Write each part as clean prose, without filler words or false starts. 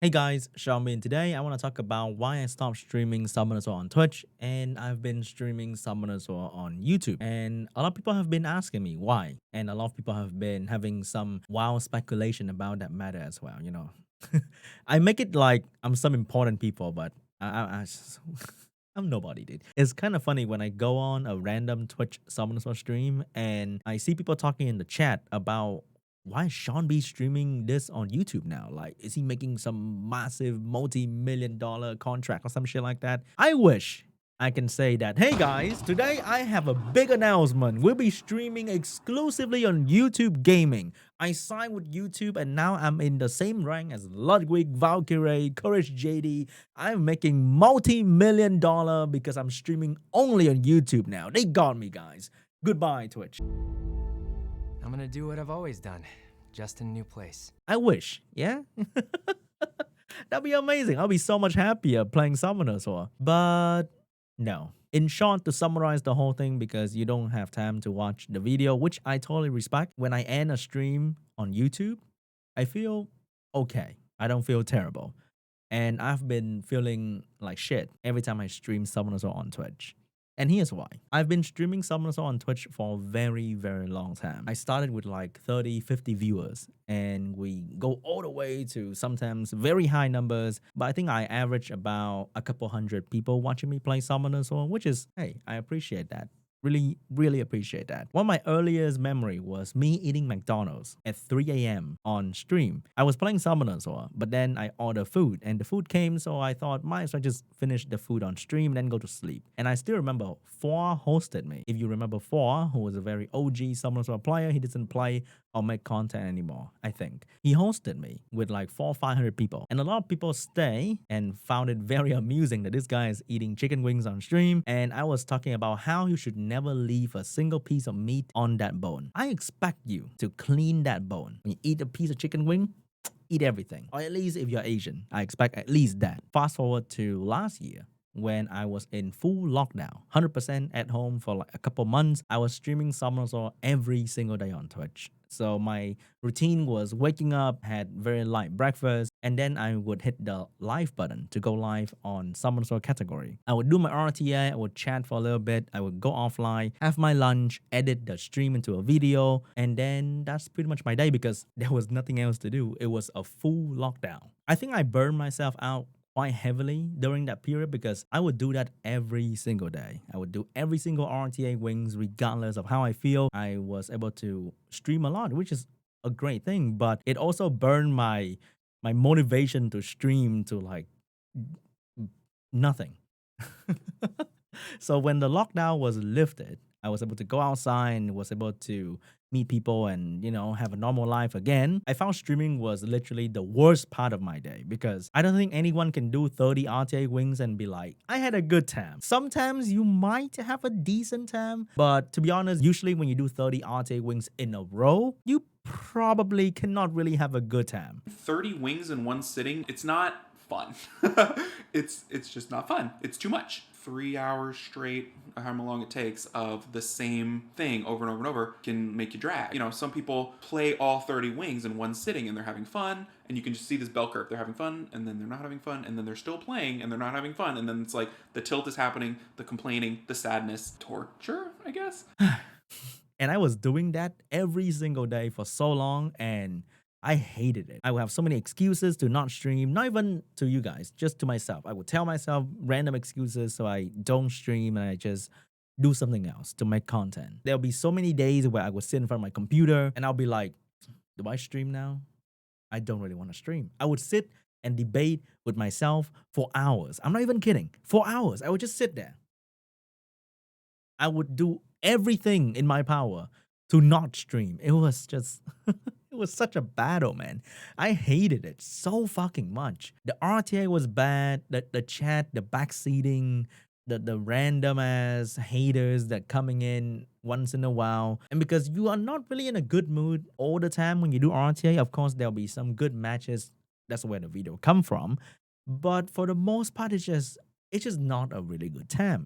Hey guys, SeanB, and today I want to talk about why I stopped streaming Summoners War on Twitch and I've been streaming Summoners War on YouTube. And a lot of people have been asking me why. And a lot of people have been having some wild speculation about that matter as well. I make it like I'm some important people, but I'm nobody, dude. It's kind of funny when I go on a random Twitch Summoners War stream and I see people talking in the chat about why is SeanB streaming this on YouTube now? Like, is he making some massive multi-million-dollar contract or some shit like that? I wish I can say that, hey guys, today I have a big announcement. We'll be streaming exclusively on YouTube Gaming. I signed with YouTube and now I'm in the same rank as Ludwig, Valkyrie, Courage JD. I'm making multi-million-dollar because I'm streaming only on YouTube now. They got me, guys. Goodbye, Twitch. I'm gonna do what I've always done, just in a new place. I wish, yeah? That'd be amazing. I'll be so much happier playing Summoners War. But no. In short, to summarize the whole thing, because you don't have time to watch the video, which I totally respect, when I end a stream on YouTube, I feel okay. I don't feel terrible. And I've been feeling like shit every time I stream Summoners War on Twitch. And here's why. I've been streaming Summoners War on Twitch for a very, very long time. I started with like 30, 50 viewers, and we go all the way to sometimes very high numbers. But I think I average about a couple hundred people watching me play Summoners War, which is, hey, I appreciate that. Really, really appreciate that. One of my earliest memory was me eating McDonald's at 3 a.m. on stream. I was playing Summoners War, but then I ordered food and the food came, so I thought, might as well just finish the food on stream and then go to sleep. And I still remember Four hosted me. If you remember Four, who was a very OG Summoners War player, he doesn't play or make content anymore, I think. He hosted me with like 400 or 500 people. And a lot of people stay and found it very amusing that this guy is eating chicken wings on stream. And I was talking about how you should never leave a single piece of meat on that bone. I expect you to clean that bone. When you eat a piece of chicken wing, eat everything. Or at least if you're Asian, I expect at least that. Fast forward to last year, when I was in full lockdown, 100% at home for like a couple months. I was streaming Summoners War every single day on Twitch. So my routine was waking up, had very light breakfast, and then I would hit the live button to go live on Summoners War category. I would do my RTA, I would chat for a little bit, I would go offline, have my lunch, edit the stream into a video, and then that's pretty much my day because there was nothing else to do. It was a full lockdown. I think I burned myself out quite heavily during that period because I would do that every single day. I would do every single RTA wings regardless of how I feel. I was able to stream a lot, which is a great thing, but it also burned my motivation to stream to like nothing. So when the lockdown was lifted, I was able to go outside and was able to meet people and, have a normal life again. I found streaming was literally the worst part of my day because I don't think anyone can do 30 RTA wings and be like, I had a good time. Sometimes you might have a decent time, but to be honest, usually when you do 30 RTA wings in a row, you probably cannot really have a good time. 30 wings in one sitting, it's not fun. it's just not fun. It's too much. 3 hours straight, however long it takes, of the same thing over and over and over can make you drag. Some people play all 30 wings in one sitting and they're having fun, and you can just see this bell curve. They're having fun, and then they're not having fun, and then they're still playing, and they're not having fun, and then it's like the tilt is happening, the complaining, the sadness, torture, I guess. And I was doing that every single day for so long, and I hated it. I would have so many excuses to not stream, not even to you guys, just to myself. I would tell myself random excuses so I don't stream and I just do something else to make content. There'll be so many days where I would sit in front of my computer and I'll be like, do I stream now? I don't really want to stream. I would sit and debate with myself for hours. I'm not even kidding. For hours. I would just sit there. I would do everything in my power to not stream. It was just... It was such a battle, man. I hated it so fucking much. The RTA was bad. The chat, the backseating, the random ass haters that coming in once in a while. And because you are not really in a good mood all the time when you do RTA, of course, there'll be some good matches. That's where the video come from. But for the most part, it's just not a really good time.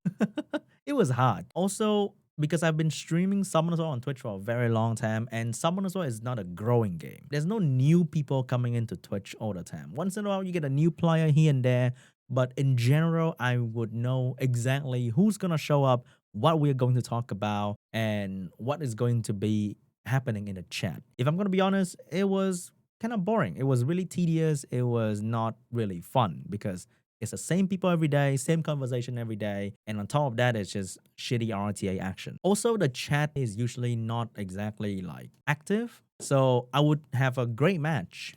It was hard. Also, because I've been streaming Summoner Sword on Twitch for a very long time, and Summoner Sword is not a growing game. There's no new people coming into Twitch all the time. Once in a while, you get a new player here and there, but in general, I would know exactly who's gonna show up, what we're going to talk about, and what is going to be happening in the chat. If I'm gonna be honest, it was kind of boring. It was really tedious. It was not really fun because it's the same people every day, same conversation every day. And on top of that, it's just shitty RTA action. Also, the chat is usually not exactly like active. So I would have a great match,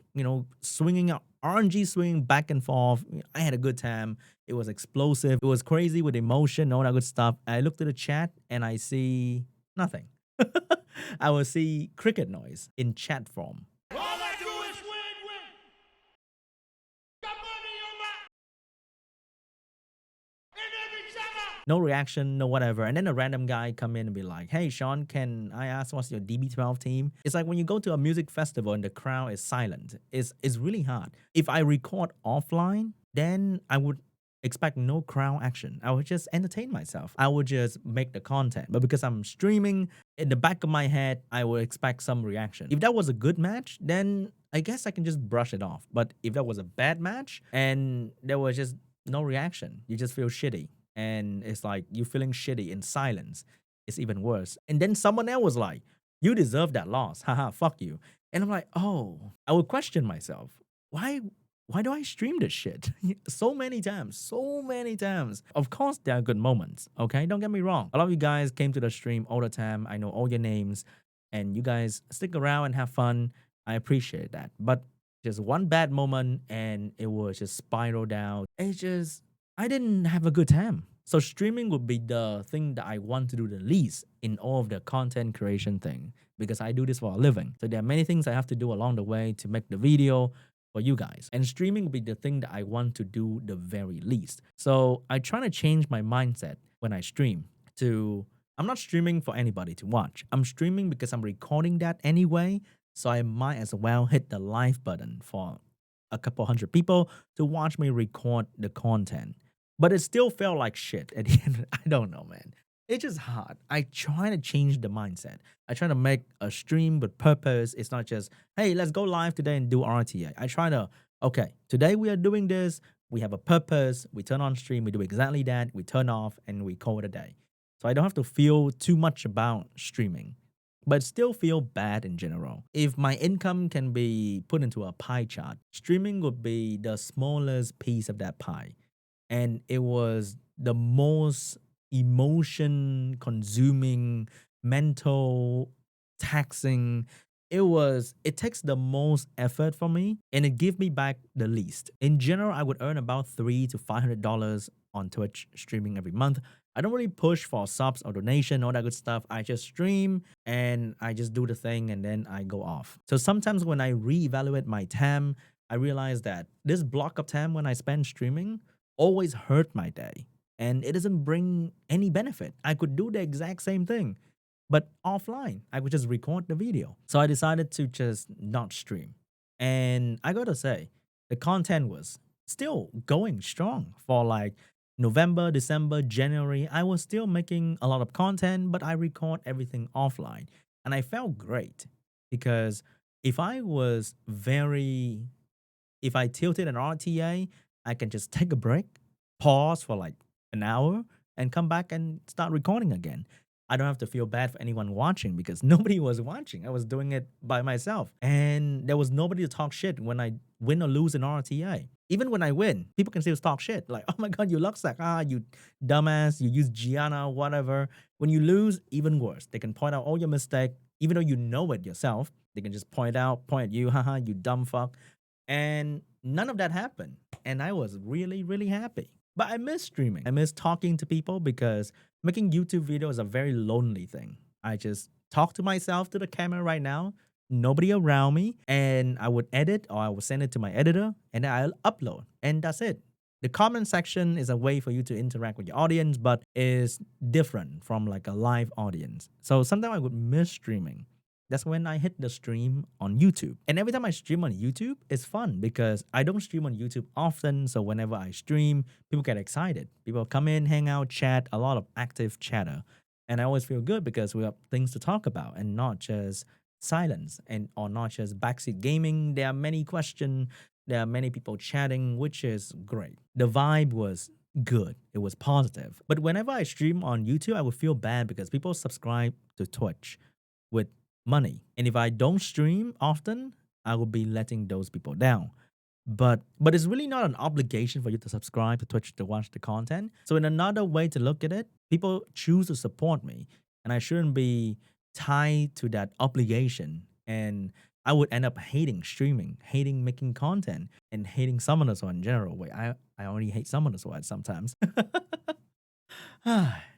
swinging out, RNG swinging back and forth. I had a good time. It was explosive. It was crazy with emotion, all that good stuff. I looked at the chat and I see nothing. I will see cricket noise in chat form. All I do is win, win. Got money on my in every channel. No reaction, no whatever. And then a random guy come in and be like, hey, Sean, can I ask what's your DB12 team? It's like when you go to a music festival and the crowd is silent. It's really hard. If I record offline, then I would expect no crowd action. I would just entertain myself. I would just make the content. But because I'm streaming, in the back of my head, I would expect some reaction. If that was a good match, then I guess I can just brush it off. But if that was a bad match and there was just no reaction, you just feel shitty. And it's like you feeling shitty in silence. It's even worse. And then someone else was like, you deserve that loss. Haha, fuck you. And I'm like, oh, I would question myself. Why do I stream this shit? So many times. Of course, there are good moments, okay? Don't get me wrong. A lot of you guys came to the stream all the time. I know all your names, and you guys stick around and have fun. I appreciate that. But just one bad moment, and it was just spiral down. I didn't have a good time. So streaming would be the thing that I want to do the least in all of the content creation thing, because I do this for a living. So there are many things I have to do along the way to make the video for you guys. And streaming will be the thing that I want to do the very least. So I try to change my mindset when I stream to, I'm not streaming for anybody to watch. I'm streaming because I'm recording that anyway. So I might as well hit the live button for a couple hundred people to watch me record the content. But it still felt like shit at the end. I don't know, man. It's just hard. I try to change the mindset. I try to make a stream with purpose. It's not just, hey, let's go live today and do RTA. I try to, okay, today we are doing this. We have a purpose. We turn on stream. We do exactly that. We turn off and we call it a day. So I don't have to feel too much about streaming, but still feel bad in general. If my income can be put into a pie chart, streaming would be the smallest piece of that pie. And it was the most emotion consuming, mental taxing. It takes the most effort for me, and it gives me back the least. In general, I would earn about $300 to $500 on Twitch streaming every month. I don't really push for subs or donation, all that good stuff. I just stream and I just do the thing and then I go off. So sometimes when I reevaluate my time, I realize that this block of time when I spend streaming always hurt my day. And it doesn't bring any benefit. I could do the exact same thing, but offline. I could just record the video. So I decided to just not stream. And I gotta say, the content was still going strong for like November, December, January. I was still making a lot of content, but I record everything offline. And I felt great because if I tilted an RTA, I can just take a break, pause for like an hour, and come back and start recording again. I don't have to feel bad for anyone watching because nobody was watching. I was doing it by myself. And there was nobody to talk shit when I win or lose an RTA. Even when I win, people can still talk shit. Like, oh my God, you luck sack. You dumbass. You use Gianna, whatever. When you lose, even worse. They can point out all your mistake. Even though you know it yourself, they can just point at you. Haha, you dumb fuck. And none of that happened. And I was really, really happy. But I miss streaming. I miss talking to people because making YouTube videos is a very lonely thing. I just talk to myself to the camera right now, nobody around me, and I would edit or I would send it to my editor and then I'll upload. And that's it. The comment section is a way for you to interact with your audience, but is different from like a live audience. So sometimes I would miss streaming. That's when I hit the stream on YouTube. And every time I stream on YouTube, it's fun because I don't stream on YouTube often. So whenever I stream, people get excited. People come in, hang out, chat, a lot of active chatter. And I always feel good because we have things to talk about and not just silence and or not just backseat gaming. There are many questions, there are many people chatting, which is great. The vibe was good. It was positive. But whenever I stream on YouTube, I would feel bad because people subscribe to Twitch with money. And if I don't stream often, I will be letting those people down. But it's really not an obligation for you to subscribe to Twitch to watch the content. So in another way to look at it, people choose to support me, and I shouldn't be tied to that obligation. And I would end up hating streaming, hating making content, and hating Summoners War in general. Wait, I already hate Summoners War sometimes.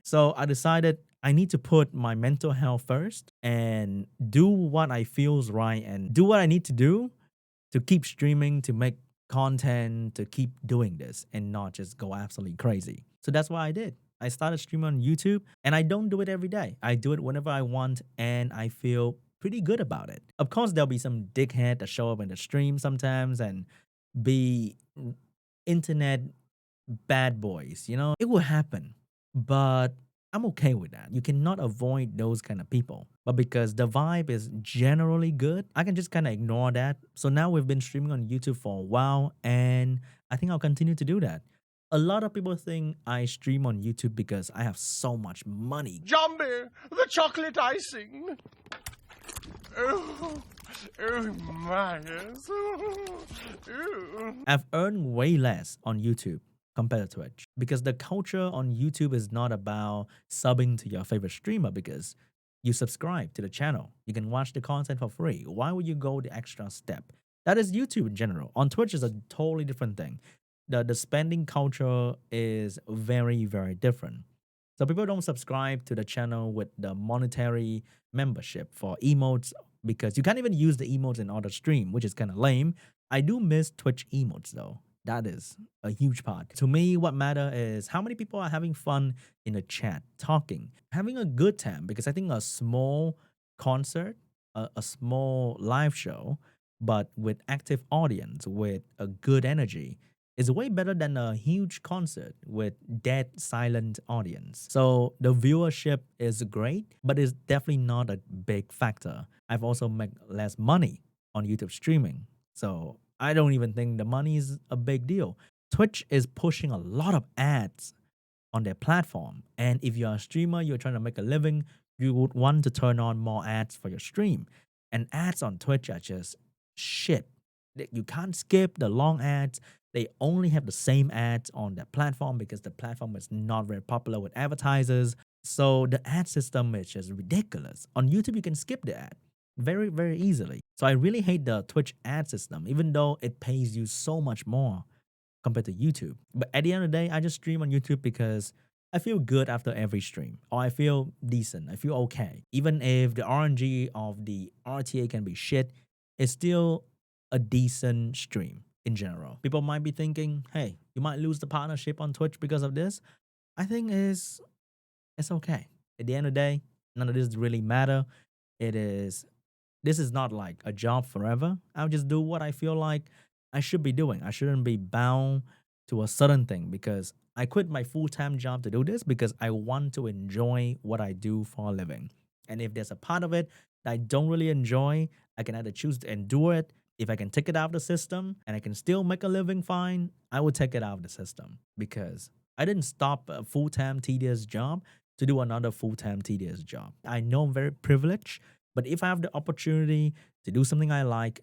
So I decided I need to put my mental health first and do what I feels right and do what I need to do to keep streaming, to make content, to keep doing this and not just go absolutely crazy. So that's what I did. I started streaming on YouTube and I don't do it every day. I do it whenever I want and I feel pretty good about it. Of course, there'll be some dickhead that show up in the stream sometimes and be internet bad boys, you know? It will happen. But I'm okay with that. You cannot avoid those kind of people. But because the vibe is generally good, I can just kind of ignore that. So now we've been streaming on YouTube for a while, and I think I'll continue to do that. A lot of people think I stream on YouTube because I have so much money. Zombie, the chocolate icing. Oh, oh my, yes. Oh. I've earned way less on YouTube compared to Twitch because the culture on YouTube is not about subbing to your favorite streamer because you subscribe to the channel. You can watch the content for free. Why would you go the extra step? That is YouTube in general. On Twitch is a totally different thing. The spending culture is very, very different. So people don't subscribe to the channel with the monetary membership for emotes because you can't even use the emotes in order stream, which is kind of lame. I do miss Twitch emotes though. That is a huge part. To me, what matter is how many people are having fun in the chat, talking, having a good time. Because I think a small concert, a small live show, but with active audience, with a good energy, is way better than a huge concert with dead, silent audience. So the viewership is great, but it's definitely not a big factor. I've also made less money on YouTube streaming. So I don't even think the money is a big deal. Twitch is pushing a lot of ads on their platform. And if you're a streamer, you're trying to make a living, you would want to turn on more ads for your stream. And ads on Twitch are just shit. You can't skip the long ads. They only have the same ads on their platform because the platform is not very popular with advertisers. So the ad system is just ridiculous. On YouTube, you can skip the ad very, very easily. So I really hate the Twitch ad system, even though it pays you so much more compared to YouTube. But at the end of the day, I just stream on YouTube because I feel good after every stream, or I feel decent. I feel okay. Even if the RNG of the RTA can be shit, it's still a decent stream in general. People might be thinking, hey, you might lose the partnership on Twitch because of this. I think it's okay. At the end of the day, none of this really matter. This is not like a job forever. I'll just do what I feel like I should be doing. I shouldn't be bound to a certain thing because I quit my full-time job to do this because I want to enjoy what I do for a living. And if there's a part of it that I don't really enjoy, I can either choose to endure it. If I can take it out of the system and I can still make a living fine, I will take it out of the system because I didn't stop a full-time tedious job to do another full-time tedious job. I know I'm very privileged, but if I have the opportunity to do something I like,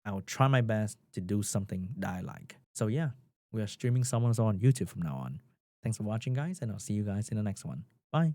I will try my best to do something that I like. So yeah, we are streaming Someone's on YouTube from now on. Thanks for watching, guys, and I'll see you guys in the next one. Bye.